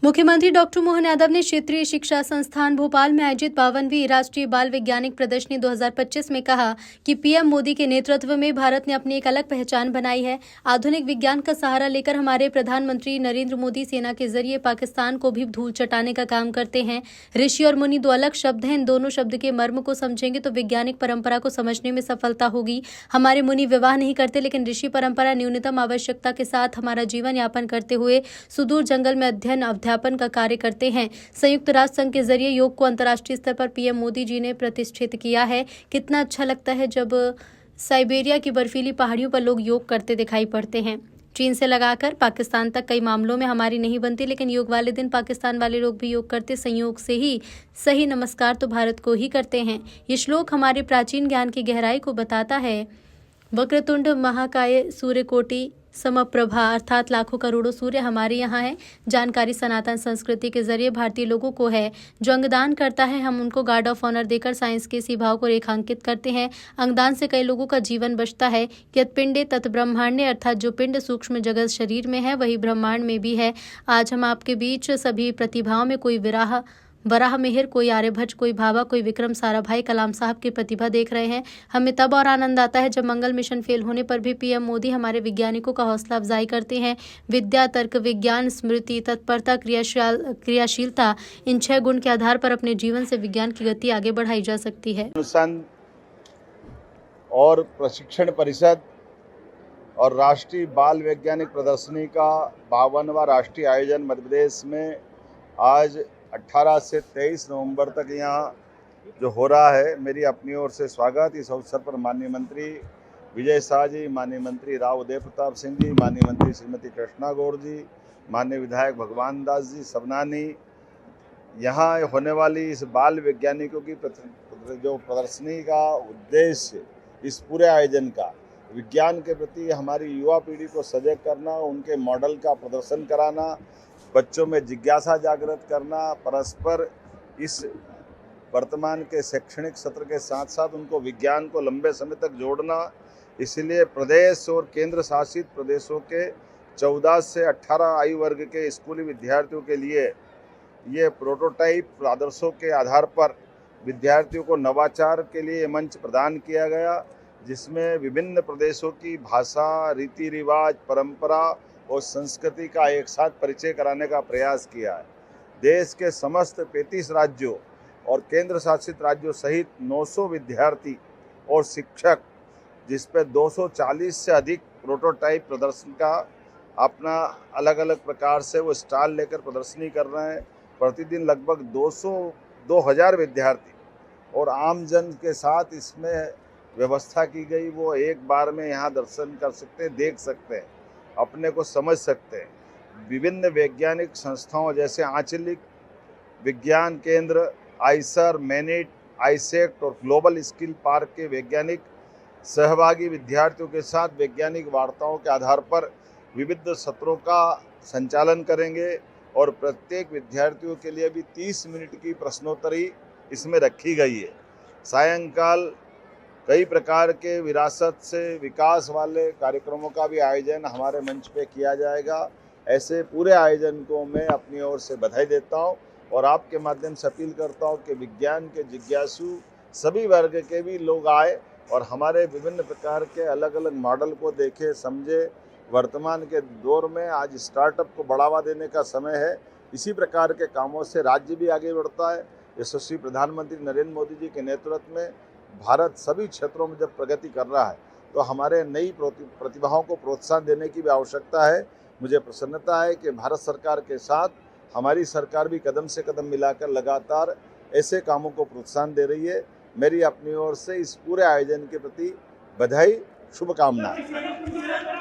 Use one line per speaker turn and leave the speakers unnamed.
मुख्यमंत्री डॉक्टर मोहन यादव ने क्षेत्रीय शिक्षा संस्थान भोपाल में आयोजित 52वीं राष्ट्रीय बाल वैज्ञानिक प्रदर्शनी 2025 में कहा कि पीएम मोदी के नेतृत्व में भारत ने अपनी एक अलग पहचान बनाई है। आधुनिक विज्ञान का सहारा लेकर हमारे प्रधानमंत्री नरेंद्र मोदी सेना के जरिए पाकिस्तान को भी धूल चटाने का काम करते हैं। ऋषि और मुनि दो अलग शब्द हैं। इन दोनों शब्द के मर्म को समझेंगे तो वैज्ञानिक परंपरा को समझने में सफलता होगी। हमारे मुनि विवाह नहीं करते, लेकिन ऋषि परंपरा न्यूनतम आवश्यकता के साथ हमारा जीवन यापन करते हुए सुदूर जंगल में अध्ययन अध्यापन का कार्य करते हैं। संयुक्त राष्ट्र संघ के जरिए योग को अंतर्राष्ट्रीय स्तर पर पीएम मोदी जी ने प्रतिष्ठित किया है। कितना अच्छा लगता है जब साइबेरिया की बर्फीली पहाड़ियों पर लोग योग करते दिखाई पड़ते हैं। चीन से लगाकर पाकिस्तान तक कई मामलों में हमारी नहीं बनती, लेकिन योग वाले दिन पाकिस्तान वाले लोग भी योग करते संयोग से ही सही नमस्कार तो भारत को ही करते हैं। ये श्लोक हमारे प्राचीन ज्ञान की गहराई को बताता है। वक्रतुंड महाकाय सूर्यकोटि समप्रभा अर्थात लाखों करोड़ों सूर्य हमारे यहाँ है। जानकारी सनातन संस्कृति के जरिए भारतीय लोगों को है। जो अंगदान करता है हम उनको गार्ड ऑफ ऑनर देकर साइंस के इसी भाव को रेखांकित करते हैं। अंगदान से कई लोगों का जीवन बचता है। यत् पिंडे तत् ब्रह्मांडे अर्थात जो पिंड सूक्ष्म जगत शरीर में है वही ब्रह्मांड में भी है। आज हम आपके बीच सभी प्रतिभाओं में कोई वराह मिहिर, कोई आर्यभट्ट, कोई भाभा, कोई विक्रम साराभाई, कलाम साहब की प्रतिभा देख रहे हैं। हमें तब और आनंद आता है जब मंगल मिशन फेल होने पर भी पीएम मोदी हमारे वैज्ञानिकों का हौसला अफजाई करते हैं। विद्या, तर्क, विज्ञान, स्मृति, तत्परता, क्रियाशीलता, इन 6 गुण के आधार पर अपने जीवन से विज्ञान की गति आगे बढ़ाई जा सकती है।
और प्रशिक्षण परिषद और राष्ट्रीय बाल वैज्ञानिक प्रदर्शनी का 52वां राष्ट्रीय आयोजन मध्य प्रदेश में आज 18 से 23 नवंबर तक यहाँ जो हो रहा है, मेरी अपनी ओर से स्वागत। इस अवसर पर माननीय मंत्री विजय शाह जी, माननीय मंत्री राव उदय प्रताप सिंह जी, माननीय मंत्री श्रीमती कृष्णा गौड़ जी, माननीय विधायक भगवान दास जी सबनानी, यहाँ होने वाली इस बाल वैज्ञानिकों की जो प्रदर्शनी का उद्देश्य इस पूरे आयोजन का विज्ञान के प्रति हमारी युवा पीढ़ी को सजग करना, उनके मॉडल का प्रदर्शन कराना, बच्चों में जिज्ञासा जागृत करना, परस्पर इस वर्तमान के शैक्षणिक सत्र के साथ साथ उनको विज्ञान को लंबे समय तक जोड़ना। इसलिए प्रदेश और केंद्र शासित प्रदेशों के 14 से 18 आयु वर्ग के स्कूली विद्यार्थियों के लिए ये प्रोटोटाइप आदर्शों के आधार पर विद्यार्थियों को नवाचार के लिए मंच प्रदान किया गया, जिसमें विभिन्न प्रदेशों की भाषा, रीति रिवाज, परंपरा और संस्कृति का एक साथ परिचय कराने का प्रयास किया है। देश के समस्त 35 राज्यों और केंद्र शासित राज्यों सहित 900 विद्यार्थी और शिक्षक, जिस पर 240 से अधिक प्रोटोटाइप प्रदर्शन का अपना अलग अलग प्रकार से वो स्टॉल लेकर प्रदर्शनी कर रहे हैं। प्रतिदिन लगभग 2000 विद्यार्थी और आम जन के साथ इसमें व्यवस्था की गई, वो एक बार में यहाँ दर्शन कर सकते हैं, देख सकते हैं, अपने को समझ सकते हैं। विभिन्न वैज्ञानिक संस्थाओं जैसे आंचलिक विज्ञान केंद्र, आइसर, मैनिट, आइसेक्ट और ग्लोबल स्किल पार्क के वैज्ञानिक सहभागी विद्यार्थियों के साथ वैज्ञानिक वार्ताओं के आधार पर विविध सत्रों का संचालन करेंगे और प्रत्येक विद्यार्थियों के लिए भी 30 मिनट की प्रश्नोत्तरी इसमें रखी गई है। सायंकाल कई प्रकार के विरासत से विकास वाले कार्यक्रमों का भी आयोजन हमारे मंच पे किया जाएगा। ऐसे पूरे आयोजन को मैं अपनी ओर से बधाई देता हूं और आपके माध्यम से अपील करता हूं कि विज्ञान के जिज्ञासु सभी वर्ग के भी लोग आए और हमारे विभिन्न प्रकार के अलग अलग मॉडल को देखे, समझे। वर्तमान के दौर में आज स्टार्टअप को बढ़ावा देने का समय है। इसी प्रकार के कामों से राज्य भी आगे बढ़ता है। यशस्वी प्रधानमंत्री नरेंद्र मोदी जी के नेतृत्व में भारत सभी क्षेत्रों में जब प्रगति कर रहा है तो हमारे नई प्रतिभाओं को प्रोत्साहन देने की भी आवश्यकता है। मुझे प्रसन्नता है कि भारत सरकार के साथ हमारी सरकार भी कदम से कदम मिलाकर लगातार ऐसे कामों को प्रोत्साहन दे रही है। मेरी अपनी ओर से इस पूरे आयोजन के प्रति बधाई, शुभकामनाएं।